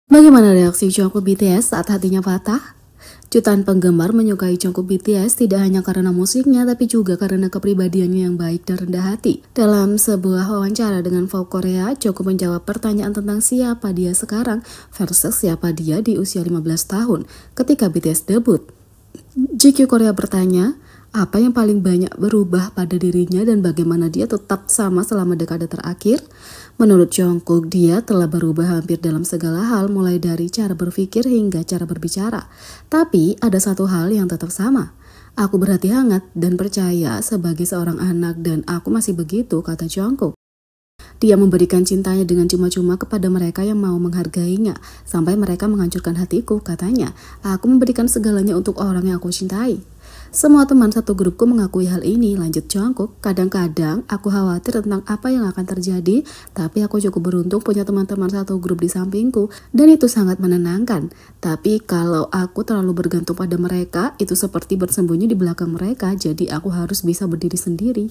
Bagaimana reaksi Jungkook BTS saat hatinya patah? Jutaan penggemar menyukai Jungkook BTS tidak hanya karena musiknya, tapi juga karena kepribadiannya yang baik dan rendah hati. Dalam sebuah wawancara dengan Vogue Korea, Jungkook menjawab pertanyaan tentang siapa dia sekarang versus siapa dia di usia 15 tahun ketika BTS debut. GQ Korea bertanya, apa yang paling banyak berubah pada dirinya dan bagaimana dia tetap sama selama dekade terakhir? Menurut Jungkook, dia telah berubah hampir dalam segala hal, mulai dari cara berpikir hingga cara berbicara. Tapi ada satu hal yang tetap sama. Aku berhati hangat dan percaya sebagai seorang anak dan aku masih begitu, kata Jungkook. Dia memberikan cintanya dengan cuma-cuma kepada mereka yang mau menghargainya, sampai mereka menghancurkan hatiku, katanya. Aku memberikan segalanya untuk orang yang aku cintai. Semua teman satu grupku mengakui hal ini, lanjut Jungkook. Kadang-kadang aku khawatir tentang apa yang akan terjadi, tapi aku cukup beruntung punya teman-teman satu grup di sampingku, dan itu sangat menenangkan. Tapi kalau aku terlalu bergantung pada mereka, itu seperti bersembunyi di belakang mereka, jadi aku harus bisa berdiri sendiri.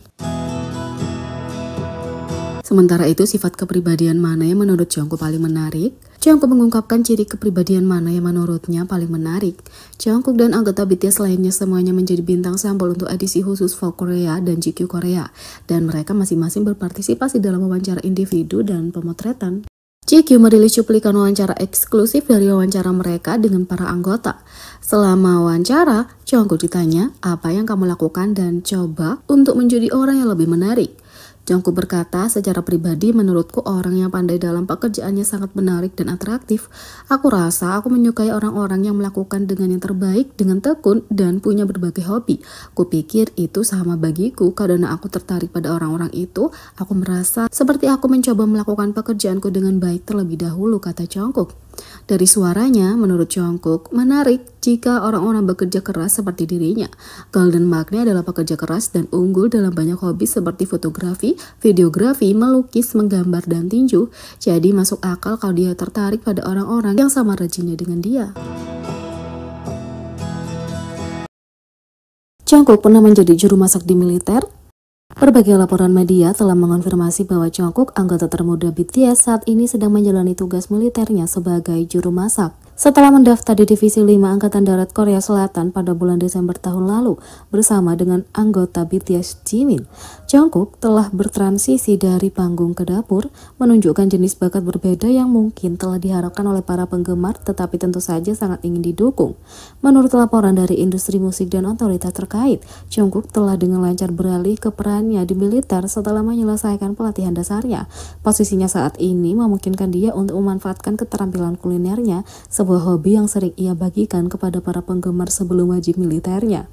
Sementara itu, sifat kepribadian mana yang menurut Jungkook paling menarik? Jungkook mengungkapkan ciri kepribadian mana yang menurutnya paling menarik. Jungkook dan anggota BTS lainnya semuanya menjadi bintang sampul untuk edisi khusus Vogue Korea dan GQ Korea, dan mereka masing-masing berpartisipasi dalam wawancara individu dan pemotretan. GQ merilis cuplikan wawancara eksklusif dari wawancara mereka dengan para anggota. Selama wawancara, Jungkook ditanya, apa yang kamu lakukan dan coba untuk menjadi orang yang lebih menarik? Jungkook berkata, secara pribadi menurutku orang yang pandai dalam pekerjaannya sangat menarik dan atraktif. Aku rasa aku menyukai orang-orang yang melakukan dengan yang terbaik, dengan tekun, dan punya berbagai hobi. Kupikir itu sama bagiku, karena aku tertarik pada orang-orang itu. Aku merasa seperti aku mencoba melakukan pekerjaanku dengan baik terlebih dahulu, kata Jungkook. Dari suaranya, menurut Jungkook, menarik jika orang-orang bekerja keras seperti dirinya. Golden Mark-nya adalah pekerja keras dan unggul dalam banyak hobi seperti fotografi, videografi, melukis, menggambar, dan tinju. Jadi masuk akal kalau dia tertarik pada orang-orang yang sama rajinnya dengan dia. Jungkook pernah menjadi juru masak di militer. Berbagai laporan media telah mengonfirmasi bahwa Jungkook, anggota termuda BTS, saat ini sedang menjalani tugas militernya sebagai juru masak. Setelah mendaftar di Divisi 5 Angkatan Darat Korea Selatan pada bulan Desember tahun lalu bersama dengan anggota BTS Jimin, Jungkook telah bertransisi dari panggung ke dapur, menunjukkan jenis bakat berbeda yang mungkin telah diharapkan oleh para penggemar tetapi tentu saja sangat ingin didukung. Menurut laporan dari industri musik dan otoritas terkait, Jungkook telah dengan lancar beralih ke perannya di militer setelah menyelesaikan pelatihan dasarnya. Posisinya saat ini memungkinkan dia untuk memanfaatkan keterampilan kulinernya, sebuah hobi yang sering ia bagikan kepada para penggemar sebelum wajib militernya.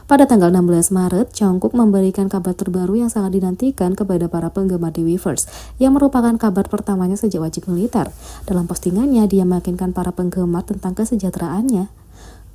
Pada tanggal 16 Maret, Jungkook memberikan kabar terbaru yang sangat dinantikan kepada para penggemar di Weverse, yang merupakan kabar pertamanya sejak wajib militer. Dalam postingannya, dia meyakinkan para penggemar tentang kesejahteraannya.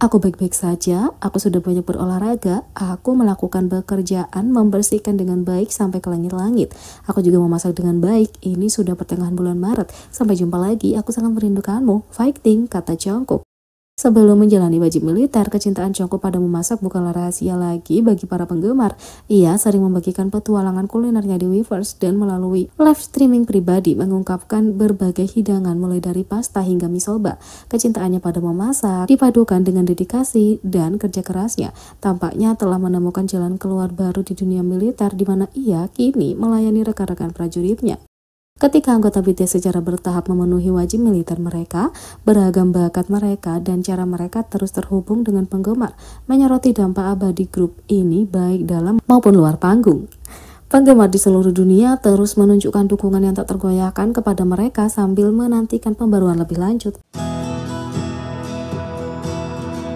Aku baik-baik saja, aku sudah banyak berolahraga, aku melakukan pekerjaan membersihkan dengan baik sampai ke langit-langit. Aku juga memasak dengan baik, ini sudah pertengahan bulan Maret. Sampai jumpa lagi, aku sangat merindukanmu. Fighting, kata Jungkook. Sebelum menjalani wajib militer, kecintaan Jungkook pada memasak bukanlah rahasia lagi bagi para penggemar. Ia sering membagikan petualangan kulinernya di Weverse dan melalui live streaming pribadi mengungkapkan berbagai hidangan mulai dari pasta hingga mie soba. Kecintaannya pada memasak dipadukan dengan dedikasi dan kerja kerasnya. Tampaknya telah menemukan jalan keluar baru di dunia militer di mana ia kini melayani rekan-rekan prajuritnya. Ketika anggota BTS secara bertahap memenuhi wajib militer mereka, beragam bakat mereka dan cara mereka terus terhubung dengan penggemar, menyoroti dampak abadi grup ini baik dalam maupun luar panggung. Penggemar di seluruh dunia terus menunjukkan dukungan yang tak tergoyahkan kepada mereka sambil menantikan pembaruan lebih lanjut.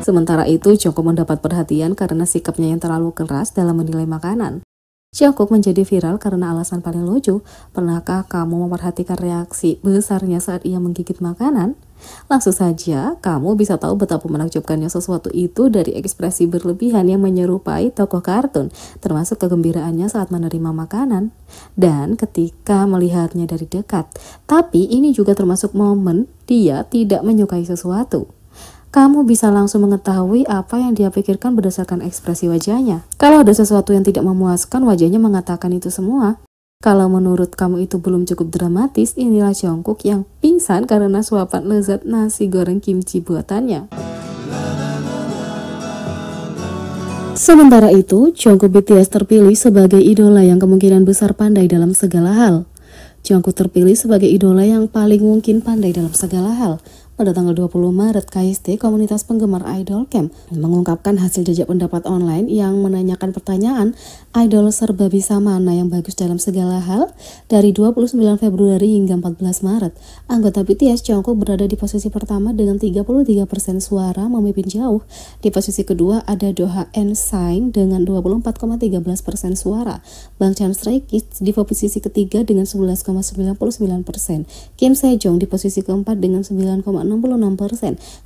Sementara itu, Jungkook mendapat perhatian karena sikapnya yang terlalu keras dalam menilai makanan. Jungkook menjadi viral karena alasan paling lucu. Pernahkah kamu memperhatikan reaksi besarnya saat ia menggigit makanan? Langsung saja, kamu bisa tahu betapa menakjubkannya sesuatu itu dari ekspresi berlebihan yang menyerupai tokoh kartun, termasuk kegembiraannya saat menerima makanan, dan ketika melihatnya dari dekat. Tapi ini juga termasuk momen dia tidak menyukai sesuatu. Kamu bisa langsung mengetahui apa yang dia pikirkan berdasarkan ekspresi wajahnya. Kalau ada sesuatu yang tidak memuaskan, wajahnya mengatakan itu semua. Kalau menurut kamu itu belum cukup dramatis, inilah Jungkook yang pingsan karena suapan lezat nasi goreng kimchi buatannya. Sementara itu, Jungkook BTS terpilih sebagai idola yang kemungkinan besar pandai dalam segala hal. Jungkook terpilih sebagai idola yang paling mungkin pandai dalam segala hal. Pada tanggal 20 Maret, KST, komunitas penggemar Idol Camp, mengungkapkan hasil jajak pendapat online yang menanyakan pertanyaan, idol serba bisa mana yang bagus dalam segala hal? Dari 29 Februari hingga 14 Maret, anggota BTS Jungkook berada di posisi pertama dengan 33% suara, memimpin jauh. Di posisi kedua ada Doha and Shine dengan 24,13% suara. Bangchan Stray Kids di posisi ketiga dengan 11,99%. Kim Sejong di posisi keempat dengan 9,66%.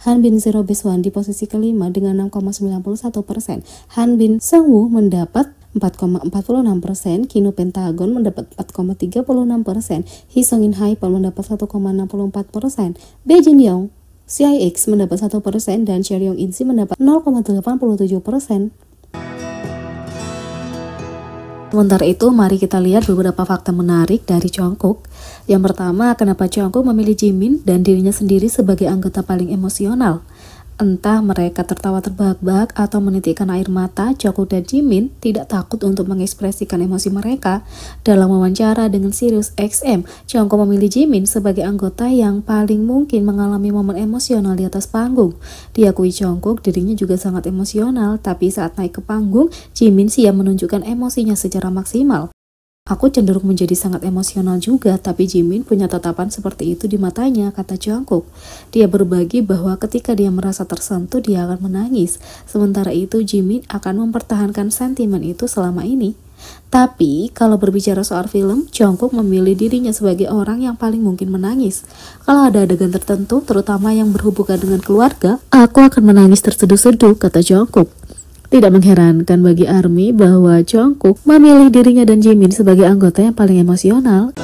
Hanbin Zero Base One di posisi kelima dengan 6,91%. Hanbin Seungwoo mendapat 4,46%, Kino Pentagon mendapat 4,36%, Hisongin Hyper mendapat 1,64%, Baekhyun Young CIX mendapat 1% dan Chaeryeong Insi mendapat 0,87%. Sementara itu, mari kita lihat beberapa fakta menarik dari Jungkook. Yang pertama, kenapa Jungkook memilih Jimin dan dirinya sendiri sebagai anggota paling emosional? Entah mereka tertawa terbahak-bahak atau menitikkan air mata, Jungkook dan Jimin tidak takut untuk mengekspresikan emosi mereka. Dalam wawancara dengan Sirius XM, Jungkook memilih Jimin sebagai anggota yang paling mungkin mengalami momen emosional di atas panggung. Diakui Jungkook, dirinya juga sangat emosional, tapi saat naik ke panggung, Jimin siap menunjukkan emosinya secara maksimal. Aku cenderung menjadi sangat emosional juga, tapi Jimin punya tatapan seperti itu di matanya, kata Jungkook. Dia berbagi bahwa ketika dia merasa tersentuh, dia akan menangis. Sementara itu, Jimin akan mempertahankan sentimen itu selama ini. Tapi, kalau berbicara soal film, Jungkook memilih dirinya sebagai orang yang paling mungkin menangis. Kalau ada adegan tertentu, terutama yang berhubungan dengan keluarga, aku akan menangis terseduh-seduh, kata Jungkook. Tidak mengherankan bagi ARMY bahwa Jungkook memilih dirinya dan Jimin sebagai anggota yang paling emosional.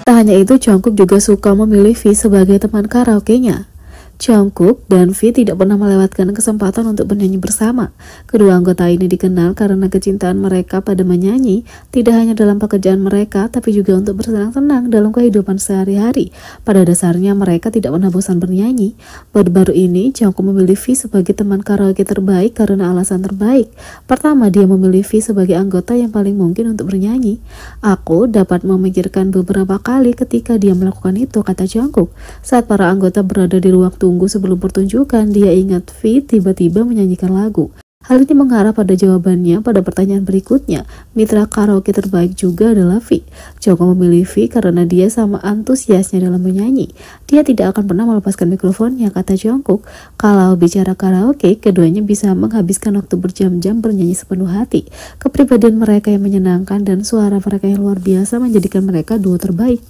Tak hanya itu, Jungkook juga suka memilih V sebagai teman karaoke-nya. Jungkook dan V tidak pernah melewatkan kesempatan untuk bernyanyi bersama. Kedua anggota ini dikenal karena kecintaan mereka pada menyanyi, tidak hanya dalam pekerjaan mereka, tapi juga untuk bersenang-senang dalam kehidupan sehari-hari. Pada dasarnya mereka tidak pernah bosan bernyanyi. Baru-baru ini, Jungkook memilih V sebagai teman karaoke terbaik karena alasan terbaik. Pertama, dia memilih V sebagai anggota yang paling mungkin untuk bernyanyi. Aku dapat memikirkan beberapa kali ketika dia melakukan itu, kata Jungkook. Saat para anggota berada di ruang tunggu sebelum pertunjukan, dia ingat V tiba-tiba menyanyikan lagu. Hal ini mengarah pada jawabannya pada pertanyaan berikutnya. Mitra karaoke terbaik juga adalah V. Jungkook memilih V karena dia sama antusiasnya dalam menyanyi. Dia tidak akan pernah melepaskan mikrofonnya, kata Jungkook. Kalau bicara karaoke, keduanya bisa menghabiskan waktu berjam-jam bernyanyi sepenuh hati. Kepribadian mereka yang menyenangkan dan suara mereka yang luar biasa menjadikan mereka duo terbaik.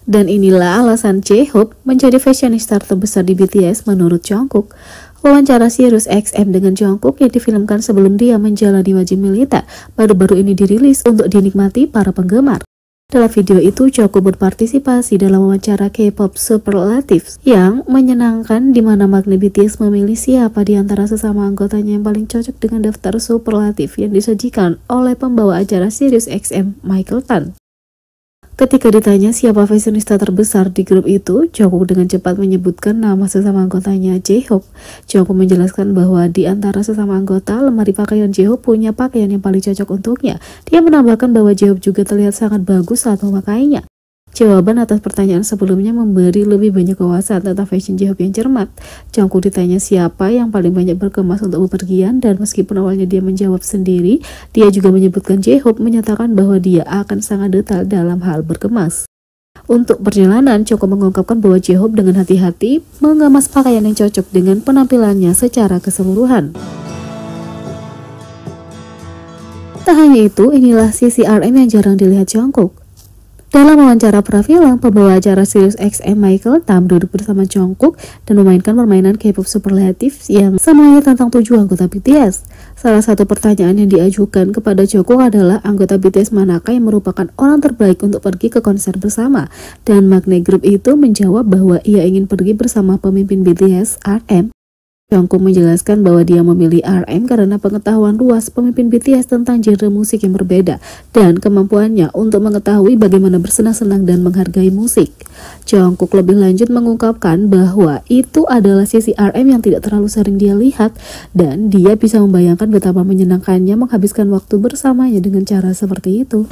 Dan inilah alasan J-Hope menjadi fashionista terbesar di BTS menurut Jungkook. Wawancara Sirius XM dengan Jungkook yang difilmkan sebelum dia menjalani wajib militer baru-baru ini dirilis untuk dinikmati para penggemar. Dalam video itu, Jungkook berpartisipasi dalam wawancara K-pop Superlatives yang menyenangkan di mana magnet BTS memilih siapa di antara sesama anggotanya yang paling cocok dengan daftar superlatif yang disajikan oleh pembawa acara Sirius XM, Michael Tan. Ketika ditanya siapa fashionista terbesar di grup itu, Jungkook dengan cepat menyebutkan nama sesama anggotanya, J-Hope. Jungkook menjelaskan bahwa di antara sesama anggota, lemari pakaian J-Hope punya pakaian yang paling cocok untuknya. Dia menambahkan bahwa J-Hope juga terlihat sangat bagus saat memakainya. Jawaban atas pertanyaan sebelumnya memberi lebih banyak wawasan tentang fashion J-Hope yang cermat. Jungkook ditanya siapa yang paling banyak berkemas untuk bepergian, dan meskipun awalnya dia menjawab sendiri, dia juga menyebutkan J-Hope menyatakan bahwa dia akan sangat detail dalam hal berkemas. Untuk perjalanan, Jungkook mengungkapkan bahwa J-Hope dengan hati-hati mengemas pakaian yang cocok dengan penampilannya secara keseluruhan. Tak hanya itu, inilah sisi RM yang jarang dilihat Jungkook. Dalam wawancara pra-film, pembawa acara Sirius XM Michael Tam duduk bersama Jungkook dan memainkan permainan K-pop superlatif yang semuanya tentang 7 anggota BTS. Salah satu pertanyaan yang diajukan kepada Jungkook adalah anggota BTS manakah yang merupakan orang terbaik untuk pergi ke konser bersama, dan magnet grup itu menjawab bahwa ia ingin pergi bersama pemimpin BTS RM. Jungkook menjelaskan bahwa dia memilih RM karena pengetahuan luas pemimpin BTS tentang genre musik yang berbeda dan kemampuannya untuk mengetahui bagaimana bersenang-senang dan menghargai musik. Jungkook lebih lanjut mengungkapkan bahwa itu adalah sisi RM yang tidak terlalu sering dia lihat dan dia bisa membayangkan betapa menyenangkannya menghabiskan waktu bersamanya dengan cara seperti itu.